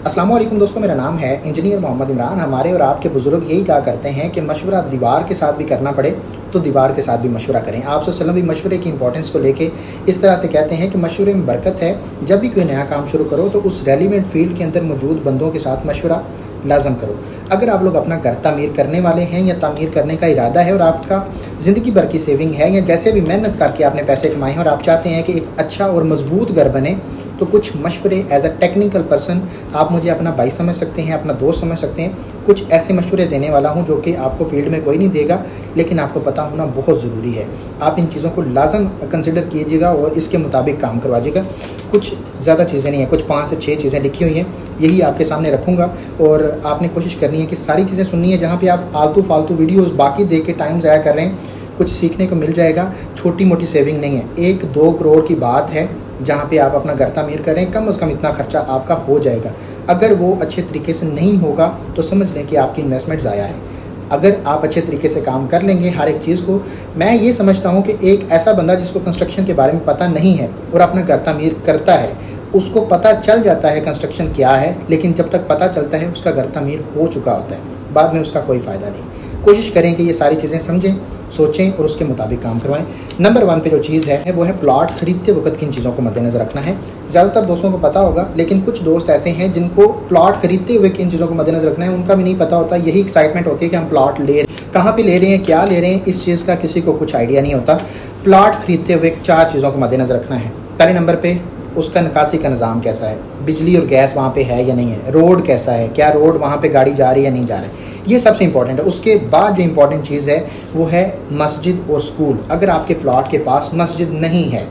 अस्सलाम वालेकुम दोस्तों, मेरा नाम है इंजीनियर मोहम्मद इमरान। हमारे और आपके बुज़ुर्ग यही कहा करते हैं कि मशवरा दीवार के साथ भी करना पड़े तो दीवार के साथ भी मशवरा करें। आप सल्लल्लाहु अलैहि वसल्लम भी मशवरे की इंपॉर्टेंस को लेके इस तरह से कहते हैं कि मशवरे में बरकत है। जब भी कोई नया काम शुरू करो तो उस रेलिवेंट फील्ड के अंदर मौजूद बंदों के साथ मशवरा लाजम करो। अगर आप लोग अपना घर तामीर करने वाले हैं या तामीर करने का इरादा है और आपका ज़िंदगी भर की सेविंग है या जैसे भी मेहनत करके आपने पैसे कमाए हैं और आप चाहते हैं कि एक अच्छा और मजबूत घर बने, तो कुछ मशवरे एज अ टेक्निकल पर्सन आप मुझे अपना भाई समझ सकते हैं, अपना दोस्त समझ सकते हैं। कुछ ऐसे मशवरे देने वाला हूं जो कि आपको फील्ड में कोई नहीं देगा, लेकिन आपको पता होना बहुत ज़रूरी है। आप इन चीज़ों को लाजम कंसिडर कीजिएगा और इसके मुताबिक काम करवाइएगा। कुछ ज़्यादा चीज़ें नहीं हैं, कुछ 5 से 6 चीज़ें लिखी हुई हैं, यही आपके सामने रखूँगा और आपने कोशिश करनी है कि सारी चीज़ें सुननी है। जहाँ पर आप आलतू फालतू वीडियोज़ बाकी दे के टाइम ज़ाया कर रहे हैं, कुछ सीखने को मिल जाएगा। छोटी मोटी सेविंग नहीं है, 1-2 करोड़ की बात है जहाँ पे आप अपना घर तामीर करें। कम से कम इतना खर्चा आपका हो जाएगा। अगर वो अच्छे तरीके से नहीं होगा तो समझ लें कि आपकी इन्वेस्टमेंट ज़ाया है। अगर आप अच्छे तरीके से काम कर लेंगे हर एक चीज़ को, मैं ये समझता हूँ कि एक ऐसा बंदा जिसको कंस्ट्रक्शन के बारे में पता नहीं है और अपना घर तामीर करता है, उसको पता चल जाता है कंस्ट्रक्शन क्या है, लेकिन जब तक पता चलता है उसका घर तामीर हो चुका होता है, बाद में उसका कोई फ़ायदा नहीं। कोशिश करें कि ये सारी चीज़ें समझें, सोचें और उसके मुताबिक काम करवाएं। नंबर 1 पे जो चीज़ है वो है प्लॉट ख़रीदते वक्त किन चीज़ों को मद्देनज़र रखना है। ज़्यादातर दोस्तों को पता होगा, लेकिन कुछ दोस्त ऐसे हैं जिनको प्लॉट ख़रीदते हुए किन चीज़ों को मद्देनज़र रखना है उनका भी नहीं पता होता। यही एक्साइटमेंट होती है कि हम प्लॉट ले कहाँ पे ले रहे हैं, क्या ले रहे हैं, इस चीज़ का किसी को कुछ आइडिया नहीं होता। प्लॉट ख़रीदते हुए 4 चीज़ों को मद्देनज़र रखना है। पहले नंबर पर उसका निकासी का निज़ाम कैसा है, बिजली और गैस वहाँ पे है या नहीं है, रोड कैसा है, क्या रोड वहाँ पे गाड़ी जा रही है या नहीं जा रही है, ये सबसे इंपॉर्टेंट है। उसके बाद जो इंपॉर्टेंट चीज़ है वो है मस्जिद और स्कूल। अगर आपके प्लॉट के पास मस्जिद नहीं है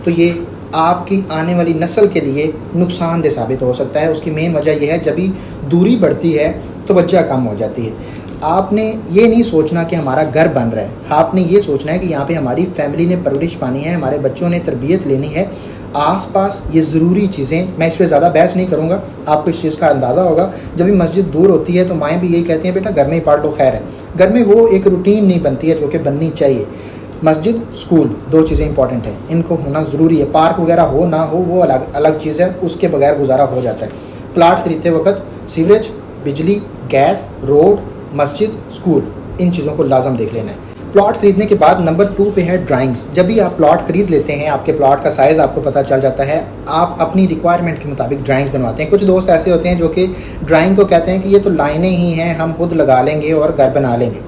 तो ये आपकी आने वाली नस्ल के लिए नुकसानदेह साबित हो सकता है। उसकी मेन वजह यह है, जब भी दूरी बढ़ती है तो वजह कम हो जाती है। आपने ये नहीं सोचना कि हमारा घर बन रहा है, आपने ये सोचना है कि यहाँ पे हमारी फैमिली ने परवरिश पानी है, हमारे बच्चों ने तरबियत लेनी है। आसपास ये ज़रूरी चीज़ें, मैं इस पर ज़्यादा बहस नहीं करूँगा, आपको इस चीज़ का अंदाज़ा होगा। जब भी मस्जिद दूर होती है तो माएँ भी यही कहती हैं बेटा घर में ही पढ़ लो, खैर है। घर में वो एक रूटीन नहीं बनती है जो कि बननी चाहिए। मस्जिद स्कूल 2 चीज़ें इंपॉर्टेंट हैं, इनको होना ज़रूरी है। पार्क वगैरह हो ना हो वो अलग चीज़ है, उसके बगैर गुजारा हो जाता है। प्लाट खरीदते वक्त सीवरेज, बिजली, गैस, रोड, मस्जिद, स्कूल, इन चीज़ों को लाजम देख लेना है। प्लॉट खरीदने के बाद नंबर 2 पे है ड्राइंग्स। जब भी आप प्लॉट खरीद लेते हैं, आपके प्लॉट का साइज़ आपको पता चल जाता है, आप अपनी रिक्वायरमेंट के मुताबिक ड्राइंग्स बनवाते हैं। कुछ दोस्त ऐसे होते हैं जो कि ड्राइंग को कहते हैं कि ये तो लाइनें ही हैं, हम खुद लगा लेंगे और घर बना लेंगे।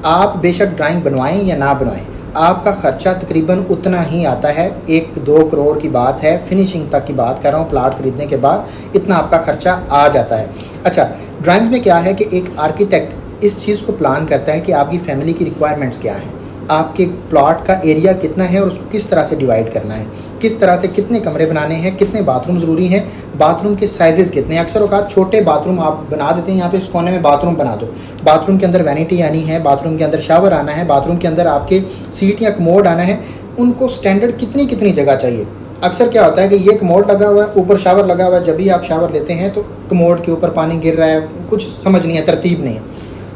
आप बेशक ड्राइंग बनवाएं या ना बनवाएं, आपका ख़र्चा तकरीबन उतना ही आता है। 1-2 करोड़ की बात है, फिनिशिंग तक की बात कर रहा हूँ। प्लॉट खरीदने के बाद इतना आपका ख़र्चा आ जाता है। अच्छा, ड्राइंग्स में क्या है कि एक आर्किटेक्ट इस चीज़ को प्लान करता है कि आपकी फैमिली की रिक्वायरमेंट्स क्या हैं, आपके प्लॉट का एरिया कितना है और उसको किस तरह से डिवाइड करना है, किस तरह से कितने कमरे बनाने हैं, कितने बाथरूम ज़रूरी हैं, बाथरूम के साइजेस कितने हैं। अक्सर औकात छोटे बाथरूम आप बना देते हैं, यहाँ पे इस कोने में बाथरूम बना दो, बाथरूम के अंदर वैनिटी आनी है, बाथरूम के अंदर शावर आना है, बाथरूम के अंदर आपके सीट या कमोड आना है, उनको स्टैंडर्ड कितनी जगह चाहिए। अक्सर क्या होता है कि ये कमोड लगा हुआ है, ऊपर शावर लगा हुआ है, जब भी आप शावर लेते हैं तो कमोड के ऊपर पानी गिर रहा है, कुछ समझ नहीं है, तरतीब नहीं है।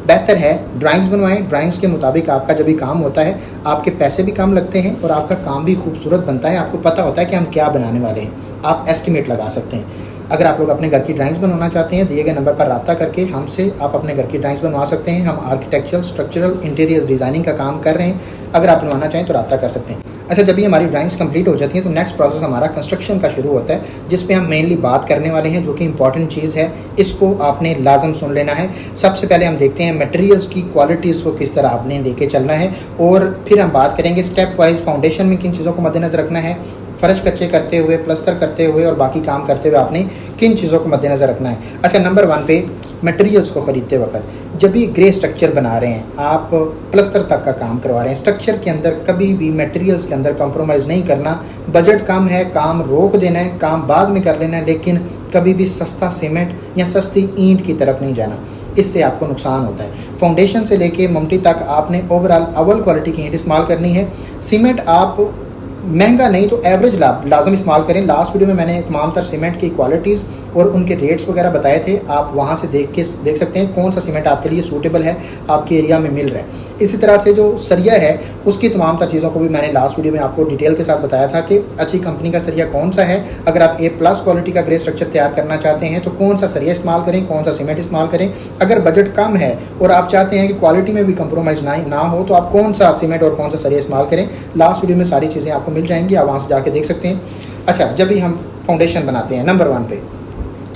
बेहतर है ड्राइंग्स बनवाएं। ड्राइंग्स के मुताबिक आपका जब भी काम होता है, आपके पैसे भी कम लगते हैं और आपका काम भी खूबसूरत बनता है। आपको पता होता है कि हम क्या बनाने वाले हैं, आप एस्टिमेट लगा सकते हैं। अगर आप लोग अपने घर की ड्राइंग्स बनवाना चाहते हैं, दिए गए नंबर पर रब्ता करके हमसे आप अपने घर की ड्राइंग्स बनवा सकते हैं। हम आर्किटेक्चरल, स्ट्रक्चरल, इंटीरियर डिज़ाइनिंग का काम कर रहे हैं। अगर आप बनवाना चाहें तो रब्ता कर सकते हैं। अच्छा, जब भी हमारी ड्राइंग्स कंप्लीट हो जाती हैं तो नेक्स्ट प्रोसेस हमारा कंस्ट्रक्शन का शुरू होता है, जिस पे हम मेनली बात करने वाले हैं, जो कि इंपॉर्टेंट चीज़ है। इसको आपने लाजम सुन लेना है। सबसे पहले हम देखते हैं मटेरियल्स की क्वालिटीज़ को किस तरह आपने लेके चलना है, और फिर हम बात करेंगे स्टेप वाइज फाउंडेशन में किन चीज़ों को मद्देनज़र रखना है, फ़र्श कच्चे करते हुए, प्लस्तर करते हुए और बाकी काम करते हुए आपने किन चीज़ों को मद्देनज़र रखना है। अच्छा, नंबर 1 पे मटेरियल्स को ख़रीदते वक्त, जब भी ग्रे स्ट्रक्चर बना रहे हैं, आप प्लस्तर तक का काम करवा रहे हैं, स्ट्रक्चर के अंदर कभी भी मटेरियल्स के अंदर कंप्रोमाइज़ नहीं करना। बजट कम है, काम रोक देना है, काम बाद में कर लेना है, लेकिन कभी भी सस्ता सीमेंट या सस्ती ईंट की तरफ नहीं जाना, इससे आपको नुकसान होता है। फाउंडेशन से लेके ममटी तक आपने ओवरऑल अव्वल क्वालिटी की ईंट इस्तेमाल करनी है। सीमेंट आप महंगा नहीं तो एवरेज लाजम इस्तेमाल करें। लास्ट वीडियो में मैंने तमाम तर सीमेंट की क्वालिटीज़ और उनके रेट्स वगैरह बताए थे। आप वहाँ से देख सकते हैं कौन सा सीमेंट आपके लिए सूटेबल है, आपके एरिया में मिल रहा है। इसी तरह से जो सरिया है उसकी तमाम चीज़ों को भी मैंने लास्ट वीडियो में आपको डिटेल के साथ बताया था कि अच्छी कंपनी का सरिया कौन सा है। अगर आप A+ क्वालिटी का ग्रे स्ट्रक्चर तैयार करना चाहते हैं तो कौन सा सरिया इस्तेमाल करें, कौन सा सीमेंट इस्तेमाल करें। अगर बजट कम है और आप चाहते हैं कि क्वालिटी में भी कंप्रोमाइज़ ना हो तो आप कौन सा सीमेंट और कौन सा सरिया इस्तेमाल करें, लास्ट वीडियो में सारी चीज़ें आपको मिल जाएंगी, आप वहाँ से जाके देख सकते हैं। अच्छा, जब भी हम फाउंडेशन बनाते हैं नंबर 1 पे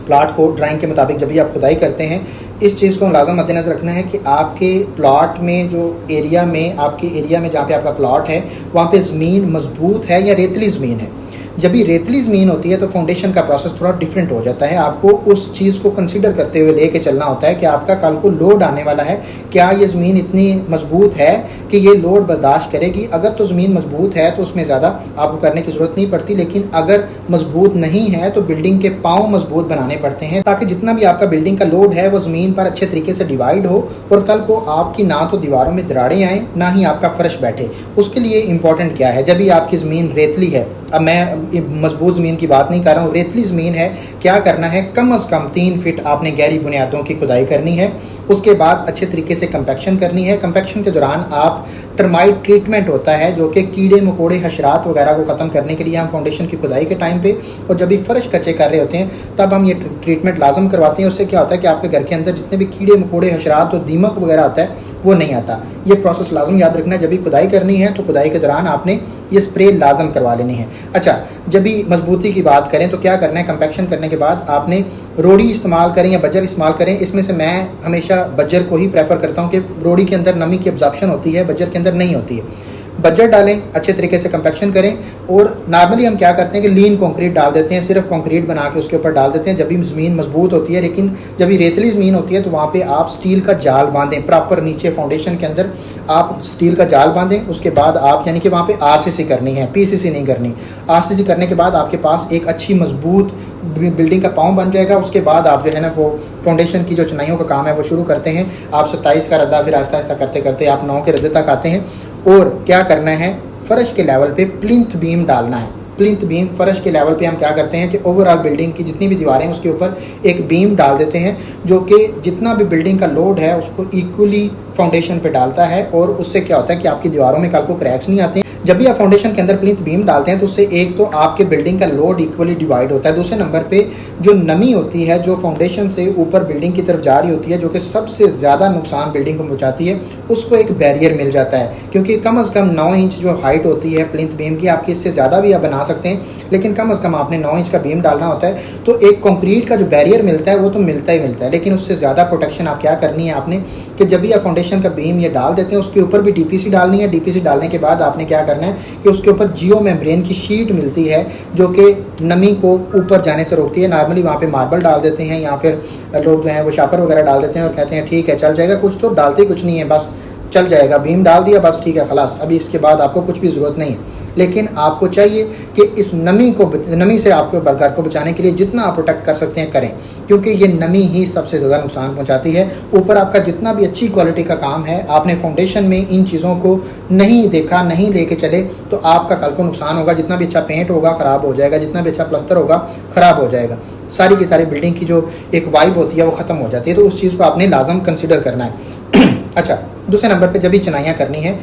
प्लॉट को ड्राइंग के मुताबिक जब भी आप खुदाई करते हैं, इस चीज़ को लाजम मद्देनजर रखना है कि आपके प्लॉट में जो एरिया में आपके एरिया में जहाँ पे आपका प्लॉट है वहाँ पे ज़मीन मजबूत है या रेतली ज़मीन है। जब भी रेतली ज़मीन होती है तो फाउंडेशन का प्रोसेस थोड़ा डिफरेंट हो जाता है। आपको उस चीज़ को कंसीडर करते हुए लेके चलना होता है कि आपका कल को लोड आने वाला है, क्या ये ज़मीन इतनी मजबूत है कि ये लोड बर्दाश्त करेगी। अगर तो ज़मीन मजबूत है तो उसमें ज़्यादा आपको करने की ज़रूरत नहीं पड़ती, लेकिन अगर मजबूत नहीं है तो बिल्डिंग के पाँव मजबूत बनाने पड़ते हैं ताकि जितना भी आपका बिल्डिंग का लोड है वो ज़मीन पर अच्छे तरीके से डिवाइड हो और कल को आपकी ना तो दीवारों में दरारें आएँ ना ही आपका फर्श बैठे। उसके लिए इंपॉर्टेंट क्या है, जब भी आपकी ज़मीन रेतली है, अब मैं मजबूत ज़मीन की बात नहीं कर रहा हूँ, रेतली ज़मीन है, क्या करना है, कम से कम 3 फीट आपने गहरी बुनियादों की खुदाई करनी है। उसके बाद अच्छे तरीके से कंपैक्शन करनी है। कंपैक्शन के दौरान आप टर्माइट ट्रीटमेंट होता है जो कि कीड़े मकोड़े हशरात वगैरह को ख़त्म करने के लिए हम फाउंडेशन की खुदाई के टाइम पे और जब भी फर्श कच्चे कर रहे होते हैं तब हम ये ट्रीटमेंट लाजम करवाते हैं। उससे क्या होता है कि आपके घर के अंदर जितने भी कीड़े मकोड़े हशरात और दीमक वगैरह होता है वो नहीं आता। ये प्रोसेस लाजम याद रखना है। जब भी खुदाई करनी है तो खुदाई के दौरान आपने ये स्प्रे लाजम करवा लेनी है। अच्छा, जब भी मजबूती की बात करें तो क्या करना है, कंपैक्शन करने के बाद आपने रोड़ी इस्तेमाल करें या बजर इस्तेमाल करें। इसमें से मैं हमेशा बजर को ही प्रेफर करता हूँ कि रोड़ी के अंदर नमी की एब्जॉर्प्शन होती है, बजर के अंदर नहीं होती है। बजर डालें, अच्छे तरीके से कंपैक्शन करें। और नॉर्मली हम क्या करते हैं कि लीन कंक्रीट डाल देते हैं, सिर्फ कंक्रीट बना के उसके ऊपर डाल देते हैं जब भी ज़मीन मजबूत होती है। लेकिन जब भी रेतली ज़मीन होती है तो वहाँ पे आप स्टील का जाल बांधें, प्रॉपर नीचे फाउंडेशन के अंदर आप स्टील का जाल बांधें। उसके बाद आप यानी कि वहाँ पे RCC करनी है, PCC नहीं करनी। RCC करने के बाद आपके पास एक अच्छी मजबूत बिल्डिंग का पाँव बन जाएगा। उसके बाद आप जो है ना वो फाउंडेशन की जो चिनाइयों का काम है वो शुरू करते हैं। आप 27 का रद्दा, फिर आहिस्ता आहिस्ता करते करते आप 9 के रद्दे तक आते हैं। और क्या करना है, फर्श के लेवल पे प्लिंथ बीम डालना है। प्लिंथ बीम फर्श के लेवल पे हम क्या करते हैं कि ओवरऑल बिल्डिंग की जितनी भी दीवारें हैं उसके ऊपर एक बीम डाल देते हैं जो कि जितना भी बिल्डिंग का लोड है उसको इक्वली फाउंडेशन पे डालता है। और उससे क्या होता है कि आपकी दीवारों में कल को क्रैक्स नहीं आते। जब भी आप फाउंडेशन के अंदर प्लिंथ बीम डालते हैं तो उससे एक तो आपके बिल्डिंग का लोड इक्वली डिवाइड होता है, दूसरे नंबर पे जो नमी होती है जो फाउंडेशन से ऊपर बिल्डिंग की तरफ जा रही होती है जो कि सबसे ज़्यादा नुकसान बिल्डिंग को पहुंचाती है, उसको एक बैरियर मिल जाता है। क्योंकि कम से कम 9 इंच जो हाइट होती है प्लिंथ बीम की, आपकी इससे ज़्यादा भी आप बना सकते हैं, लेकिन कम से कम आपने 9 इंच का बीम डालना होता है। तो एक कंक्रीट का जो बैरियर मिलता है वो तो मिलता ही मिलता है, लेकिन उससे ज़्यादा प्रोटेक्शन आप क्या करनी है आपने कि जब भी आप फाउंडेशन का बीम ये डाल देते हैं उसके ऊपर भी DPC डालनी है। DPC डालने के बाद आपने क्या करना है कि उसके ऊपर जियो मेम्ब्रेन की शीट मिलती है जो कि नमी को ऊपर जाने से रोकती है। नॉर्मली वहाँ पे मार्बल डाल देते हैं या फिर लोग जो है वो शापर वगैरह डाल देते हैं और कहते हैं ठीक है चल जाएगा, कुछ तो डालते कुछ नहीं है, बस चल जाएगा, बीम डाल दिया बस ठीक है खलास, अभी इसके बाद आपको कुछ भी ज़रूरत नहीं है। लेकिन आपको चाहिए कि इस नमी से आपको घर को बचाने के लिए जितना आप प्रोटेक्ट कर सकते हैं करें, क्योंकि ये नमी ही सबसे ज़्यादा नुकसान पहुंचाती है। ऊपर आपका जितना भी अच्छी क्वालिटी का काम है, आपने फाउंडेशन में इन चीज़ों को नहीं देखा, नहीं लेके चले तो आपका कल को नुकसान होगा। जितना भी अच्छा पेंट होगा ख़राब हो जाएगा, जितना भी अच्छा प्लस्तर होगा ख़राब हो जाएगा, सारी की सारी बिल्डिंग की जो एक वाइब होती है वो ख़त्म हो जाती है। तो उस चीज़ को आपने लाजम कंसिडर करना है। अच्छा, दूसरे नंबर पे जब भी चिनाइयाँ करनी है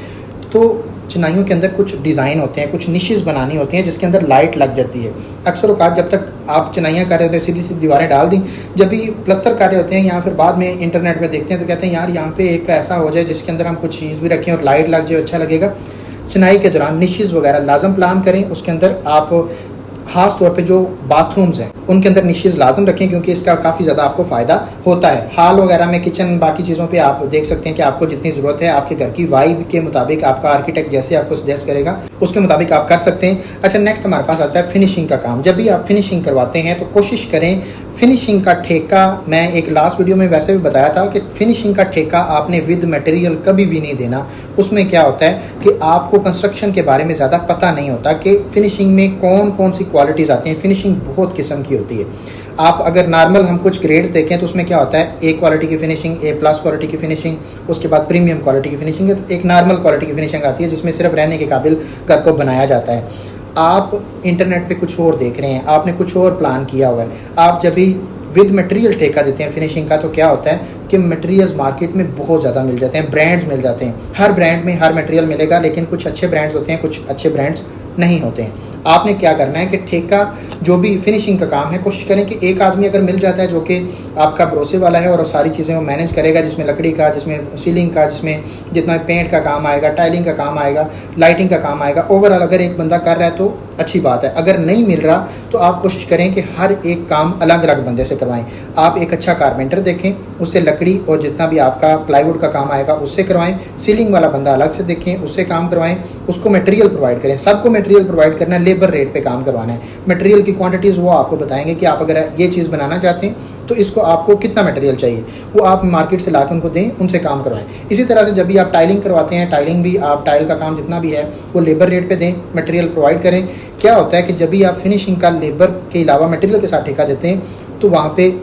तो चिनाइयों के अंदर कुछ डिज़ाइन होते हैं, कुछ निशेज़ बनानी होती हैं जिसके अंदर लाइट लग जाती है। अक्सर औक़ात जब तक आप चिनाइयाँ कर रहे होते हैं सीधी सीधी दीवारें डाल दी, जब भी प्लस्तर कर रहे होते हैं या फिर बाद में इंटरनेट में देखते हैं तो कहते हैं यार यहाँ पे एक ऐसा हो जाए जिसके अंदर हम कुछ चीज़ भी रखें और लाइट लग जाए, अच्छा लगेगा। चिनाई के दौरान निशेज़ वगैरह लाजम प्लान करें। उसके अंदर आप ख़ास तौर पे जो बाथरूम्स हैं उनके अंदर निशेज़ लाजम रखें क्योंकि इसका काफ़ी ज़्यादा आपको फ़ायदा होता है। हॉल वगैरह में, किचन, बाकी चीज़ों पे आप देख सकते हैं कि आपको जितनी ज़रूरत है आपके घर की वाइब के मुताबिक आपका आर्किटेक्ट जैसे आपको सजेस्ट करेगा उसके मुताबिक आप कर सकते हैं। अच्छा, नेक्स्ट हमारे पास आता है फिनिशिंग का काम। जब भी आप फिनिशिंग करवाते हैं तो कोशिश करें फिनिशिंग का ठेका, मैं एक लास्ट वीडियो में वैसे भी बताया था कि फिनिशिंग का ठेका आपने विद मटेरियल कभी भी नहीं देना। उसमें क्या होता है कि आपको कंस्ट्रक्शन के बारे में ज़्यादा पता नहीं होता कि फिनिशिंग में कौन कौन सी क्वालिटीज़ आती हैं। फिनिशिंग बहुत किस्म की होती है। आप अगर नॉर्मल हम कुछ ग्रेड्स देखें तो उसमें क्या होता है, A क्वालिटी की फिनिशिंग, A+ क्वालिटी की फिनिशिंग, उसके बाद प्रीमियम क्वालिटी की फिनिशिंग, एक नॉर्मल क्वालिटी की फिनिशिंग आती है जिसमें सिर्फ रहने के काबिल घर को बनाया जाता है। आप इंटरनेट पे कुछ और देख रहे हैं, आपने कुछ और प्लान किया हुआ है। आप जब भी विद मटेरियल ठेका देते हैं फिनिशिंग का, तो क्या होता है कि मटेरियल्स मार्केट में बहुत ज़्यादा मिल जाते हैं, ब्रांड्स मिल जाते हैं। हर ब्रांड में हर मटेरियल मिलेगा, लेकिन कुछ अच्छे ब्रांड्स होते हैं, कुछ अच्छे ब्रांड्स नहीं होते हैं। आपने क्या करना है कि ठेका जो भी फिनिशिंग का काम है, कोशिश करें कि एक आदमी अगर मिल जाता है जो कि आपका भरोसे वाला है और सारी चीज़ें वो मैनेज करेगा, जिसमें लकड़ी का, जिसमें सीलिंग का, जिसमें जितना पेंट का काम आएगा, टाइलिंग का काम आएगा, लाइटिंग का काम आएगा, ओवरऑल अगर एक बंदा कर रहा है तो अच्छी बात है। अगर नहीं मिल रहा तो आप कोशिश करें कि हर एक काम अलग अलग बंदे से करवाएं। आप एक अच्छा कारपेंटर देखें, उससे लकड़ी और जितना भी आपका प्लाईवुड का काम आएगा उससे करवाएं। सीलिंग वाला बंदा अलग से देखें, उससे काम करवाएं। उसको मटेरियल प्रोवाइड करें, सबको मटेरियल प्रोवाइड करना है, लेबर रेट पे काम करवाना है। मटेरियल की क्वांटिटीज़ वो आपको बताएंगे कि आप अगर ये चीज़ बनाना चाहते हैं तो इसको आपको कितना मटेरियल चाहिए, वो आप मार्केट से लाकर उनको दें, उनसे काम करवाएं। इसी तरह से जब भी आप टाइलिंग करवाते हैं, टाइलिंग भी आप टाइल का काम जितना भी है वो लेबर रेट पे दें, मटेरियल प्रोवाइड करें। क्या होता है कि जब भी आप फिनिशिंग का लेबर के अलावा मटेरियल के साथ ठेका देते हैं तो वहाँ पे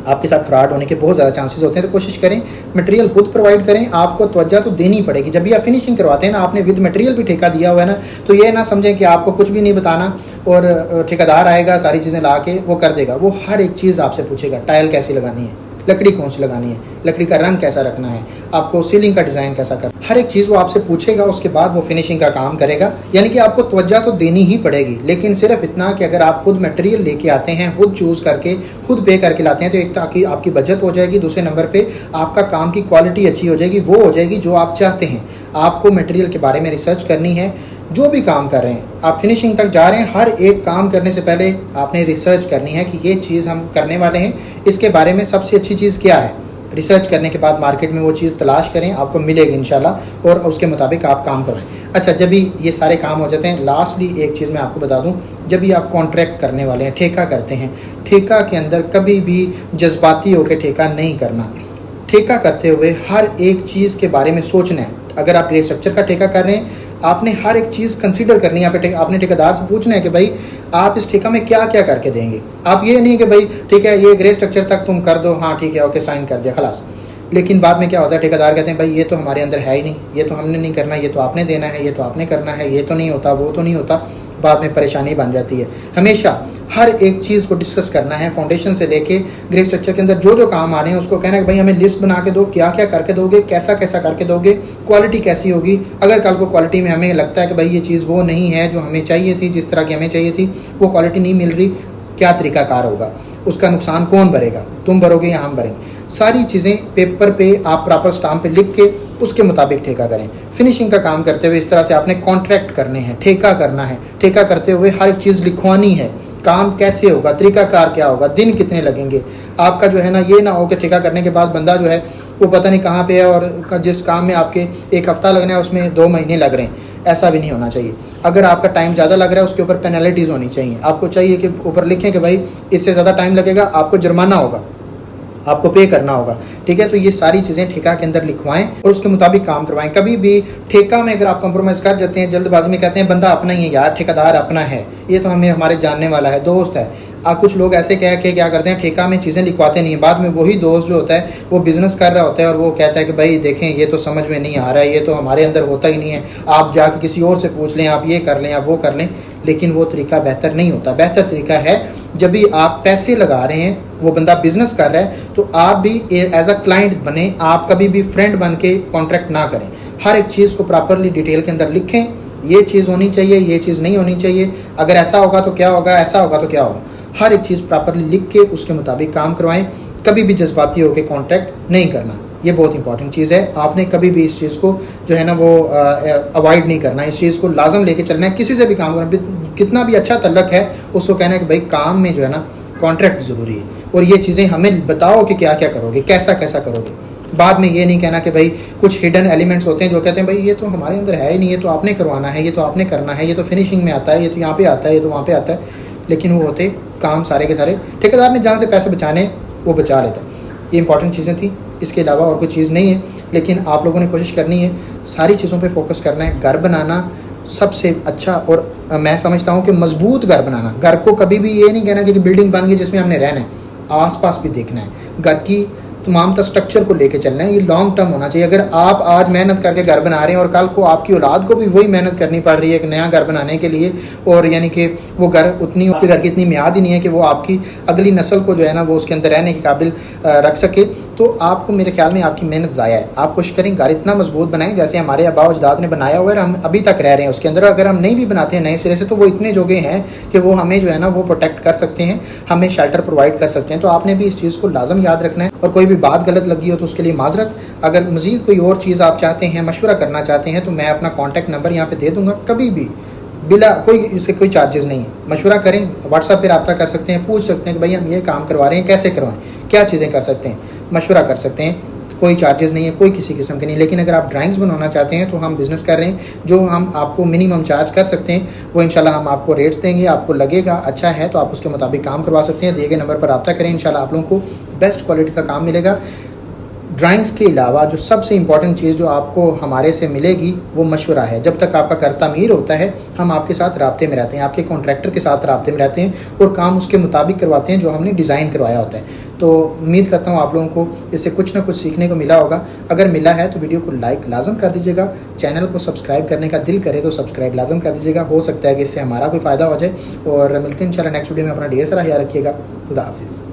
आपके साथ फ्रॉड होने के बहुत ज़्यादा चांसेस होते हैं। तो कोशिश करें मटेरियल खुद प्रोवाइड करें, आपको तवज्जो तो देनी पड़ेगी। जब भी आप फिनिशिंग करवाते हैं ना, आपने विद मटेरियल भी ठेका दिया हुआ है ना, तो ये ना समझें कि आपको कुछ भी नहीं बताना और ठेकेदार आएगा सारी चीज़ें ला के वो कर देगा। वो हर एक चीज़ आपसे पूछेगा, टाइल कैसी लगानी है, लकड़ी कौन सी लगानी है, लकड़ी का रंग कैसा रखना है, आपको सीलिंग का डिज़ाइन कैसा करना, हर एक चीज़ वो आपसे पूछेगा। उसके बाद वो फिनिशिंग का काम करेगा। यानी कि आपको तवज्जो तो देनी ही पड़ेगी, लेकिन सिर्फ इतना कि अगर आप खुद मटेरियल लेके आते हैं, खुद चूज़ करके, खुद पे करके लाते हैं, तो एक ताकि आपकी बचत हो जाएगी, दूसरे नंबर पे आपका काम की क्वालिटी अच्छी हो जाएगी, वो हो जाएगी जो आप चाहते हैं। आपको मटेरियल के बारे में रिसर्च करनी है। जो भी काम कर रहे हैं, आप फिनिशिंग तक जा रहे हैं, हर एक काम करने से पहले आपने रिसर्च करनी है कि ये चीज़ हम करने वाले हैं, इसके बारे में सबसे अच्छी चीज़ क्या है। रिसर्च करने के बाद मार्केट में वो चीज़ तलाश करें, आपको मिलेगी इंशाल्लाह, और उसके मुताबिक आप काम करवाएं। अच्छा, जब भी ये सारे काम हो जाते हैं, लास्टली एक चीज़ मैं आपको बता दूं, जब भी आप कॉन्ट्रैक्ट करने वाले हैं, ठेका करते हैं, ठेका के अंदर कभी भी जज्बाती होकर ठेका नहीं करना। ठेका करते हुए हर एक चीज़ के बारे में सोचना है। अगर आप ग्रे स्ट्रक्चर का ठेका कर रहे हैं, आपने हर एक चीज़ कंसीडर करनी है। आपने ठेकेदार से पूछना है कि भाई आप इस ठेका में क्या क्या करके देंगे। आप ये नहीं कि भाई ठीक है ये ग्रे स्ट्रक्चर तक तुम कर दो, हाँ ठीक है ओके साइन कर दिया खलास। लेकिन बाद में क्या होता है, ठेकेदार कहते हैं भाई ये तो हमारे अंदर है ही नहीं, ये तो हमने नहीं करना, ये तो आपने देना है, ये तो आपने करना है, ये तो नहीं होता, वो तो नहीं होता। बाद में परेशानी बन जाती है। हमेशा हर एक चीज़ को डिस्कस करना है, फाउंडेशन से लेके ग्रे स्ट्रक्चर के अंदर जो जो काम आ रहे हैं उसको कहना है कि भाई हमें लिस्ट बना के दो, क्या क्या करके दोगे, कैसा कैसा करके दोगे, क्वालिटी कैसी होगी। अगर कल को क्वालिटी में हमें लगता है कि भाई ये चीज़ वो नहीं है जो हमें चाहिए थी, जिस तरह की हमें चाहिए थी, वो क्वालिटी नहीं मिल रही, क्या तरीकाकार होगा, उसका नुकसान कौन भरेगा, तुम भरोगे या हम भरेंगे। सारी चीज़ें पेपर पे आप प्रॉपर स्टाम्प पे लिख के उसके मुताबिक ठेका करें। फिनिशिंग का काम करते हुए इस तरह से आपने कॉन्ट्रैक्ट करने हैं, ठेका करना है। ठेका करते हुए हर एक चीज़ लिखवानी है, काम कैसे होगा, तरीकाकार क्या होगा, दिन कितने लगेंगे। आपका जो है ना ये ना हो कि ठेका करने के बाद बंदा जो है वो पता नहीं कहाँ पे है और जिस काम में आपके एक हफ्ता लगना है उसमें 2 महीने लग रहे हैं। ऐसा भी नहीं होना चाहिए। अगर आपका टाइम ज़्यादा लग रहा है उसके ऊपर पेनल्टीज़ होनी चाहिए। आपको चाहिए कि ऊपर लिखें कि भाई इससे ज़्यादा टाइम लगेगा, आपको जुर्माना होगा, आपको पे करना होगा। ठीक है, तो ये सारी चीज़ें ठेका के अंदर लिखवाएं और उसके मुताबिक काम करवाएं। कभी भी ठेका में अगर आप कॉम्प्रोमाइज़ कर जाते हैं, जल्दबाजी में कहते हैं बंदा अपना ही है यार, ठेकेदार अपना है, ये तो हमें हमारे जानने वाला है, दोस्त है। कुछ लोग ऐसे कह के क्या करते हैं, ठेका में चीज़ें लिखवाते नहीं है। बाद में वही दोस्त जो होता है वो बिजनेस कर रहा होता है और वो कहता है कि भाई देखें ये तो समझ में नहीं आ रहा है, ये तो हमारे अंदर होता ही नहीं है, आप जाके किसी और से पूछ लें, आप ये कर लें, आप वो कर लें। लेकिन वो तरीका बेहतर नहीं होता। बेहतर तरीका है जब भी आप पैसे लगा रहे हैं, वो बंदा बिजनेस कर रहा है, तो आप भी एज अ क्लाइंट बने, आप कभी भी फ्रेंड बन के कॉन्ट्रैक्ट ना करें। हर एक चीज़ को प्रॉपरली डिटेल के अंदर लिखें, ये चीज़ होनी चाहिए, ये चीज़ नहीं होनी चाहिए, अगर ऐसा होगा तो क्या होगा, ऐसा होगा तो क्या होगा। हर एक चीज़ प्रॉपरली लिख के उसके मुताबिक काम करवाएं। कभी भी जज्बाती होकर कॉन्ट्रैक्ट नहीं करना, ये बहुत इंपॉर्टेंट चीज़ है। आपने कभी भी इस चीज़ को जो है ना वो अवॉइड नहीं करना है, इस चीज़ को लाजम लेके चलना है। किसी से भी काम करना, कितना भी अच्छा तल्लक है, उसको कहना है कि भाई काम में जो है ना कॉन्ट्रैक्ट ज़रूरी है और ये चीज़ें हमें बताओ कि क्या क्या करोगे, कैसा कैसा करोगे। बाद में ये नहीं कहना कि भाई कुछ हिडन एलिमेंट्स होते हैं जो कहते हैं भाई ये तो हमारे अंदर है ही नहीं, ये तो आपने करवाना है, ये तो आपने करना है, ये तो फिनिशिंग में आता है, ये तो यहाँ पे आता है, ये तो वहाँ पे आता है। लेकिन वो होते काम सारे के सारे ठेकेदार ने जहाँ से पैसे बचाने वो बचा लेता है। ये इंपॉर्टेंट चीज़ें थी, इसके अलावा और कोई चीज़ नहीं है। लेकिन आप लोगों ने कोशिश करनी है, सारी चीज़ों पे फोकस करना है। घर बनाना सबसे अच्छा, और मैं समझता हूँ कि मजबूत घर बनाना। घर को कभी भी ये नहीं कहना कि बिल्डिंग बन गई जिसमें हमने रहना है, आसपास भी देखना है। घर की तमाम तर स्ट्रक्चर को लेके चलना है, ये लॉन्ग टर्म होना चाहिए। अगर आप आज मेहनत करके घर बना रहे हैं और कल को आपकी औलाद को भी वही मेहनत करनी पड़ रही है एक नया घर बनाने के लिए, और यानी कि वो घर उतनी आपके घर की इतनी मियाद ही नहीं है कि वो आपकी अगली नस्ल को जो है ना वो उसके अंदर रहने के काबिल रख सके, तो आपको मेरे ख्याल में आपकी मेहनत ज़ाया है। आप कोशिश करें घर इतना मजबूत बनाएं जैसे हमारे आबा अजदाद ने बनाया हुआ है, हम अभी तक रह रहे हैं उसके अंदर। अगर हम नहीं भी बनाते हैं नए सिरे से तो वो इतने जोगे हैं कि वो हमें जो है ना वो प्रोटेक्ट कर सकते हैं, हमें शेल्टर प्रोवाइड कर सकते हैं। तो आपने भी इस चीज़ को लाजम याद रखना है, और कोई भी बात गलत लगी हो तो उसके लिए माजरत। अगर मजीद कोई और चीज़ आप चाहते हैं, मशवरा करना चाहते हैं, तो मैं अपना कॉन्टैक्ट नंबर यहाँ पे दे दूंगा। कभी भी बिला कोई इससे कोई चार्जेस नहीं है, मशवरा करें, व्हाट्सएप पे रब्ता कर सकते हैं, पूछ सकते हैं कि भाई हम ये काम करवा रहे हैं, कैसे करवाएं, क्या चीज़ें कर सकते हैं, मशवरा कर सकते हैं। कोई चार्जेस नहीं है, कोई किसी किस्म के नहीं। लेकिन अगर आप ड्राइंग्स बनवाना चाहते हैं तो हम बिज़नेस कर रहे हैं, जो हम आपको मिनिमम चार्ज कर सकते हैं वो इंशाल्लाह हम आपको रेट्स देंगे। आपको लगेगा अच्छा है तो आप उसके मुताबिक काम करवा सकते हैं। दिए गए नंबर पर रब्ता करें, इंशाल्लाह आप लोगों को बेस्ट क्वालिटी का काम मिलेगा। ड्राइंग्स के अलावा जो सबसे इंपॉर्टेंट चीज़ जो आपको हमारे से मिलेगी वो मशवरा है। जब तक आपका कर तामीर होता है हम आपके साथ राब्ते में रहते हैं, आपके कॉन्ट्रैक्टर के साथ राब्ते में रहते हैं और काम उसके मुताबिक करवाते हैं जो हमने डिज़ाइन करवाया होता है। तो उम्मीद करता हूँ आप लोगों को इससे कुछ ना कुछ सीखने को मिला होगा। अगर मिला है तो वीडियो को लाइक लाजम कर दीजिएगा, चैनल को सब्सक्राइब करने का दिल करे तो सब्सक्राइब लाजम कर दीजिएगा। हो सकता है कि इससे हमारा कोई फ़ायदा हो जाए। और मिलते हैं इंशाल्लाह नेक्स्ट वीडियो में। अपना ढेर सारा ख्याल रखिएगा। खुदा हाफिज़।